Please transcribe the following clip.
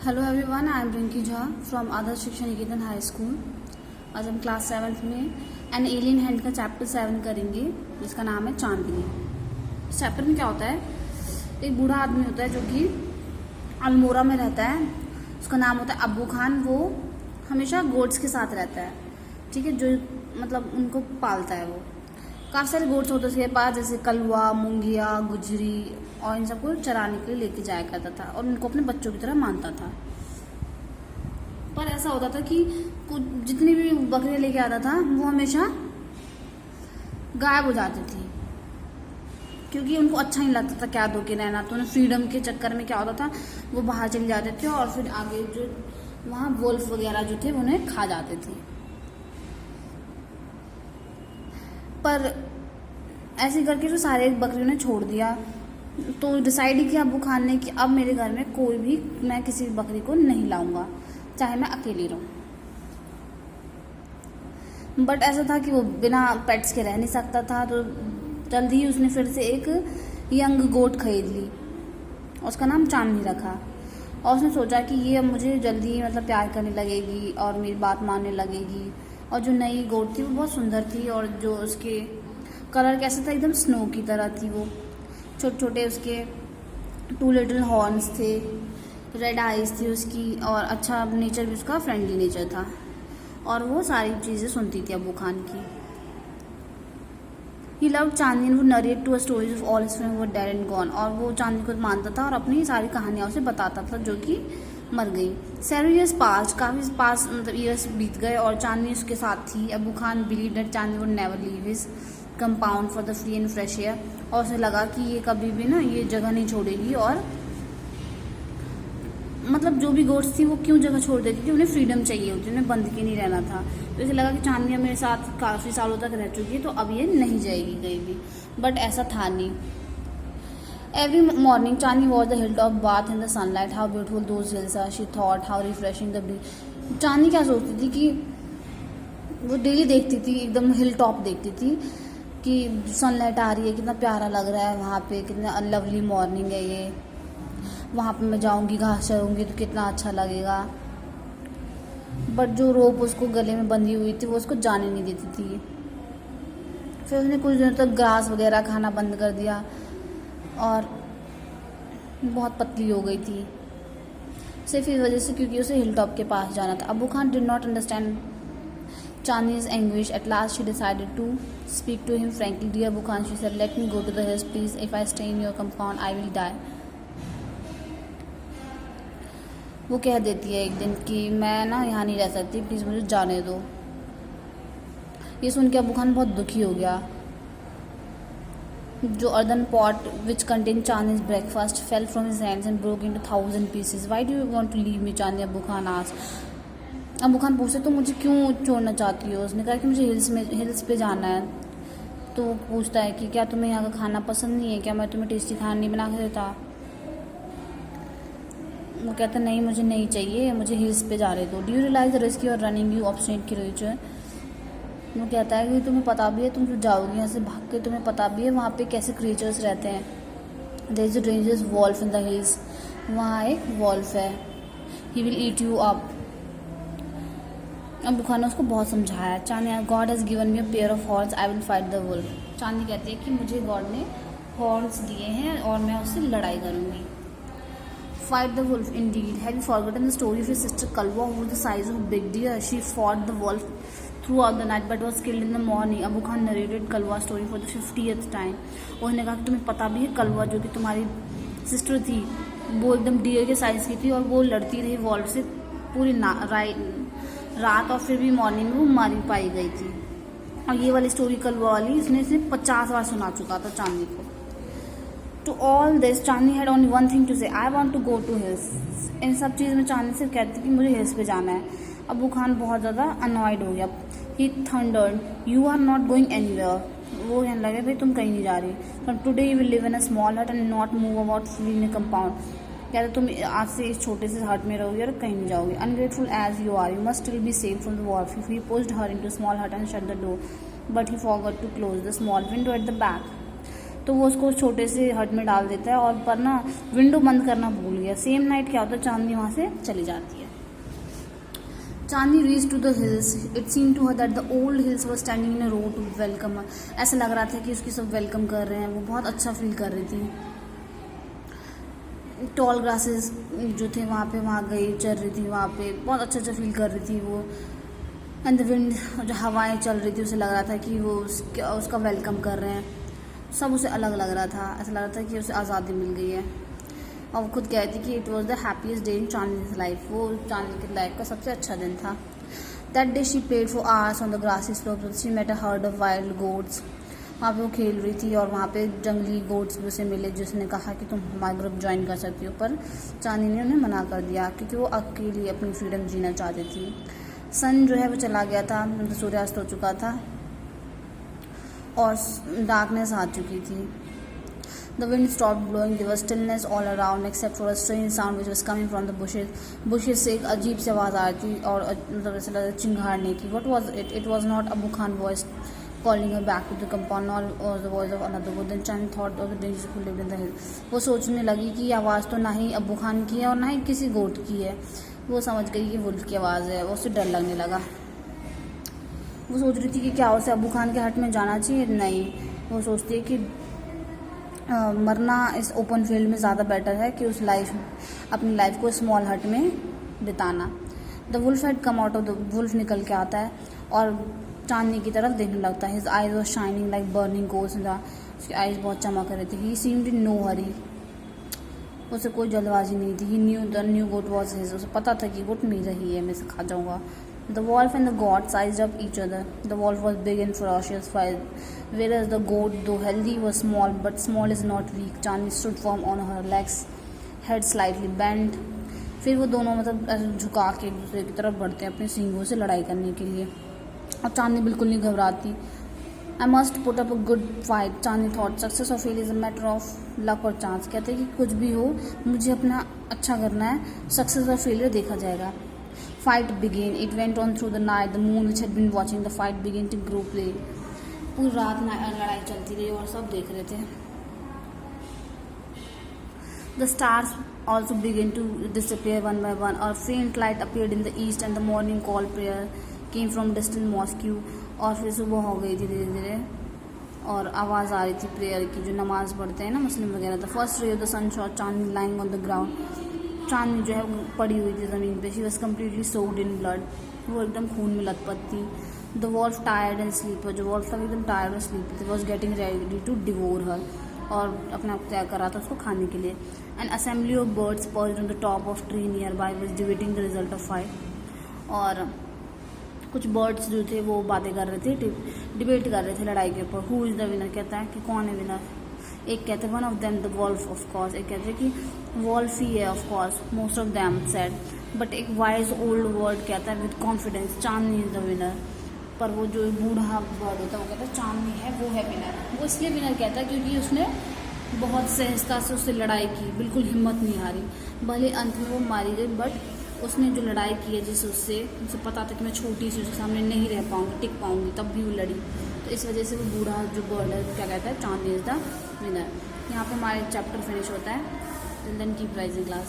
Hello everyone, I am Rinki Jha from Adarsh Shiksha Niketan high school. आज हम class 7th में एन एलियन हैंड का चैप्टर 7 करेंगे, जिसका नाम है चांदनी। इस चैप्टर में क्या होता है, एक बूढ़ा आदमी होता है जो कि अल्मोड़ा में रहता है। उसका नाम होता है अब्बू खान। वो हमेशा गोट्स के साथ रहता है, ठीक है, जो मतलब उनको पालता है। वो काफ़ी सारे गोट्स होते हैं उसके पास, जैसे कलवा, मुंगिया, गुजरी, और इन सबको चराने के लिए लेके जाया करता था और उनको अपने बच्चों की तरह मानता था। पर ऐसा होता था कि कुछ जितनी भी बकरियां लेके आता था वो हमेशा गायब हो जाती थी, क्योंकि उनको अच्छा नहीं लगता था क्या दो के रहना। तो उन्हें फ्रीडम के चक्कर में क्या होता था, वो बाहर चले जाते थे और फिर आगे जो वहाँ वोल्फ वगैरह जो थे उन्हें खा जाते थे। पर ऐसे करके जो सारे बकरियों ने छोड़ दिया, तो डिसाइड किया अब्बू खान ने कि अब मेरे घर में कोई भी, मैं किसी बकरी को नहीं लाऊंगा, चाहे मैं अकेली रहूं। बट ऐसा था कि वो बिना पेट्स के रह नहीं सकता था, तो जल्दी ही उसने फिर से एक यंग गोट खरीद ली। उसका नाम चांदनी रखा और उसने सोचा कि ये अब मुझे जल्दी मतलब प्यार करने लगेगी और मेरी बात मानने लगेगी। और जो नई गोट थी वो बहुत सुंदर थी, और जो उसके कलर कैसा था, एकदम स्नो की तरह थी। वो छोटे छोटे उसके 2 लिटिल हॉर्न्स थे, रेड आइज थी उसकी, और अच्छा नेचर भी उसका फ्रेंडली नेचर था, और वो सारी चीज़ें सुनती थी अब्बू खान की। He love Chandni and would narrate to a stories of all his friends who were dead and gone. और वो चांदनी को मानता था और अपनी सारी कहानियाँ उसे बताता था जो कि मर गई। सेवन ईयर्स पास, काफ़ी पास मतलब ईयर्स बीत गए और चांदनी उसके साथ थी। Abbu Khan believe that Chandni would never leave his compound for the free and fresh air. और उसे लगा कि ये कभी भी ना ये जगह नहीं छोड़ेगी, और मतलब जो भी गोट्स थी वो क्यों जगह छोड़ देती थी, उन्हें फ्रीडम चाहिए होती, उन्हें बंद के नहीं रहना था। तो इसे लगा कि चांदनी मेरे साथ काफ़ी सालों तक रह चुकी है, तो अब ये नहीं जाएगी कहीं भी। बट ऐसा था नहीं। Every morning Chandni was the hill top bath in the sunlight, how beautiful those hills are, she thought, how refreshing the breeze. Chandni क्या सोचती थी कि वो डेली देखती थी, एकदम हिल टॉप देखती थी कि सनलाइट आ रही है, कितना प्यारा लग रहा है वहाँ पे, कितना लवली मॉर्निंग है ये, वहाँ पे मैं जाऊँगी, घास चरूँगी तो कितना अच्छा लगेगा। बट जो रोप उसको गले में बंधी हुई थी वो उसको जाने नहीं देती थी। फिर उसने कुछ दिनों तक घास वगैरह खाना बंद कर दिया और बहुत पतली हो गई थी, सिर्फ इस वजह से क्योंकि उसे हिल टॉप के पास जाना था। अब्बू Khan did not understand Chandni's anguish. At last, she decided to speak to him frankly. Dear Abu Khan, she said, let me go to the hills, please. If I stay in your compound, I will die. वो कह देती है एक दिन कि मैं ना यहाँ नहीं रह सकती, प्लीज़ मुझे जाने दो। ये सुन के अबू खान बहुत दुखी हो गया। जो earthen pot which contain Chandni's breakfast fell from his hands and broke into 1000 pieces. Why do you want to leave me Chandni, Abu Khan asked. Abu Khan पूछे तो मुझे क्यों छोड़ना चाहती हो। उसने कहा कि मुझे हिल्स पे जाना है। तो वो पूछता है कि क्या तुम्हें यहाँ का खाना पसंद नहीं है, क्या मैं तुम्हें टेस्टी खाना नहीं बना के देता। वो कहता नहीं, मुझे नहीं चाहिए, मुझे हिल्स पे जा रहे दो। Do you realize the risk you are running, you obstinate creature. वो कहता है कि तुम्हें पता भी है तुम जो जाओगी यहाँ से भाग के, तुम्हें पता भी है वहाँ पे कैसे क्रीचर्स रहते हैं। There is a dangerous wolf in the hills, वहाँ एक वॉल्फ है, he will eat you up. Abbu Khan ने उसको बहुत समझाया। Chandni, God has given me a pair of horns, I will fight the wolf. Chandni कहती है कि मुझे गॉड ने हॉर्न्स दिए हैं और मैं उससे लड़ाई करूँगी। Fight the wolf indeed, have you forgotten the story of your sister Kalva who was the size of big deer, she fought the wolf throughout the night but was killed in the morning. Abbu Khan narrated Kalva story for the 50th time. उन्होंने कहा कि तुम्हें पता भी है कलवा जो कि तुम्हारी सिस्टर थी वो एकदम डियर के साइज़ की थी, और वो लड़ती रही वॉल्फ से पूरी रात, और फिर भी मॉर्निंग में वो मारी पाई गई थी। और ये वाली स्टोरी कलवा वाली इसने 50 बार सुना चुका था चांदनी को। To all this Chandni had only one thing to say, I want to go to hills. इन सब चीज़ में चांदनी सिर्फ कहती कि मुझे हिल्स पे जाना है। अबू खान बहुत ज़्यादा अनॉयड हो गया। He thundered, you are not going anywhere. वो कहने लगे भाई तुम कहीं नहीं जा रही, from today you will live in a small hut and not move about free in a compound. कहते तुम आज से इस छोटे से हट में रहोगे और कहीं नहीं जाओगे। Ungrateful as you are, you must still be safe from the war. He pushed her into small hut and shut the door, but he forgot to close the small window at the back. तो वो उसको छोटे से हट में डाल देता है, और पर ना विंडो बंद करना भूल गया। सेम नाइट क्या होता है, चांदनी वहाँ से चली जाती है। Chandni reach to the hills, it seem to her that the old hills were standing in a row to welcome her. ऐसा लग रहा था कि उसकी सब वेलकम कर रहे हैं, वो बहुत अच्छा फील कर रही थी। टॉल ग्रासेस जो थे वहाँ गई, चल रही थी वहाँ पे, बहुत अच्छा फील कर रही थी वो। एंड द विंड, जो हवाएं चल रही थी, उसे लग रहा था कि वो उसका वेलकम कर रहे हैं। सब उसे अलग लग रहा था, ऐसा लग रहा था कि उसे आज़ादी मिल गई है। और वो खुद कहती कि it was the happiest day in Chandni's life, वो चांदनी की लाइफ का सबसे अच्छा दिन था। That day she played for hours on the grassy slope, she met a herd of wild goats. वहाँ पे वो खेल रही थी और वहाँ पे जंगली गोट्स भी उसे मिले, जिसने कहा कि तुम हमारा ग्रुप ज्वाइन कर सकती हो, पर चांदनी ने उन्हें मना कर दिया क्योंकि वो अकेली अपनी फ्रीडम जीना चाहती थी। सन जो है वो चला गया था, सूर्यास्त हो चुका था और डार्कनेस आ चुकी थी। The wind stopped blowing, there was stillness all around except for a strange sound which was coming from the bushes. Bushes से एक अजीब सी आवाज़ आ रही थी और मतलब ऐसा लगा चिंगारने की। What was it? It was not Abu Khan voice calling her back to the compound, nor the voice of another wood. Then Chan thought of the dangers who lived in the hill. वो सोचने लगी कि ये आवाज़ तो ना ही अबू खान की है और ना ही किसी गोट की है। वो समझ गई कि वुल्फ की आवाज़ है, वो उसे डर लगने लगा। वो सोच रही थी कि क्या उसे अबू खान के हट में जाना चाहिए, नहीं। वो सोचती है कि मरना इस ओपन फील्ड में ज़्यादा बेटर है कि अपनी लाइफ को स्मॉल हट में बिताना। The wolf had come out of the, wolf निकल के आता है और चांदनी की तरफ देखने लगता है। His eyes was shining like burning coals, उसकी आइज बहुत चमक रही थी। ही सीम्ड इन नो हरी, उसे कोई जल्दबाजी नहीं थी। He knew the new goat was his, उसे पता था कि गोट मेरा ही है, मैं इसे खा जाऊँगा। The wolf and the goat sized up each other. The wolf was big and ferocious, whereas the goat, though healthy, was small, but small is not weak. Chandni stood firm on her legs, head slightly bent. फिर वो दोनों मतलब ऐसे झुका के एक दूसरे की तरफ बढ़ते हैं अपने सींगों से लड़ाई करने के लिए, और चांदनी बिल्कुल नहीं घबराती। I must put up a good fight, Chandni thought. Success or failure is a matter of luck और chance. कहते हैं कि कुछ भी हो, मुझे अपना अच्छा करना है, सक्सेस और फेलियर देखा जाएगा। Fight began. It went on through the night. The moon, which had been watching the fight, began to grow pale. पूरी रात लड़ाई चलती रही और सब देख रहे थे। The stars also began to disappear one by one. A faint light appeared in the east, and the morning call prayer came from distant mosque. और फिर सुबह हो गई थी धीरे धीरे और आवाज़ आ रही थी प्रेयर की, जो नमाज पढ़ते हैं ना मुस्लिम वगैरह। The first ray of the sun saw Chandni lying on the ground. चांदनी जो है वो पड़ी हुई थी ज़मीन पे। She was completely soaked in blood, वो एकदम खून में लथपथ थी। The wolf tired and sleeper, जो वॉल्फ था एकदम टायर्ड और स्लीपी थी। Was getting ready to devour her, और अपने आप तैयार कर रहा था उसको खाने के लिए। An assembly of birds perched on the top of tree nearby was debating the result of fight. और कुछ बर्ड्स जो थे वो बातें कर रहे थे, डिबेट कर रहे थे लड़ाई के ऊपर। हु इज़ द विनर, कहता है कि कौन है विनर। एक कहते हैं one of them the wolf of course, एक कहते हैं कि वॉल्फ ही है of course, most of them said. But एक वाइज ओल्ड वर्ड कहता है with confidence Chandni is the winner. पर वो जो बूढ़ा वर्ड होता है वो कहता है चांदनी है, वो है विनर। वो इसलिए विनर कहता है क्योंकि उसने बहुत सहजता से उससे लड़ाई की, बिल्कुल हिम्मत नहीं हारी। भले अंत में वो मारी गई, बट उसने जो लड़ाई की है जिस उससे पता था कि मैं छोटी सी उसके सामने नहीं रह पाऊँगी, टिक पाऊँगी, तब भी वो लड़ी। तो इस वजह से वो बूढ़ा जो बर्ड है क्या कहता है, चांदनी इज़ द विनर। यहाँ पे हमारे चैप्टर फिनिश होता है। Till then keep rising class.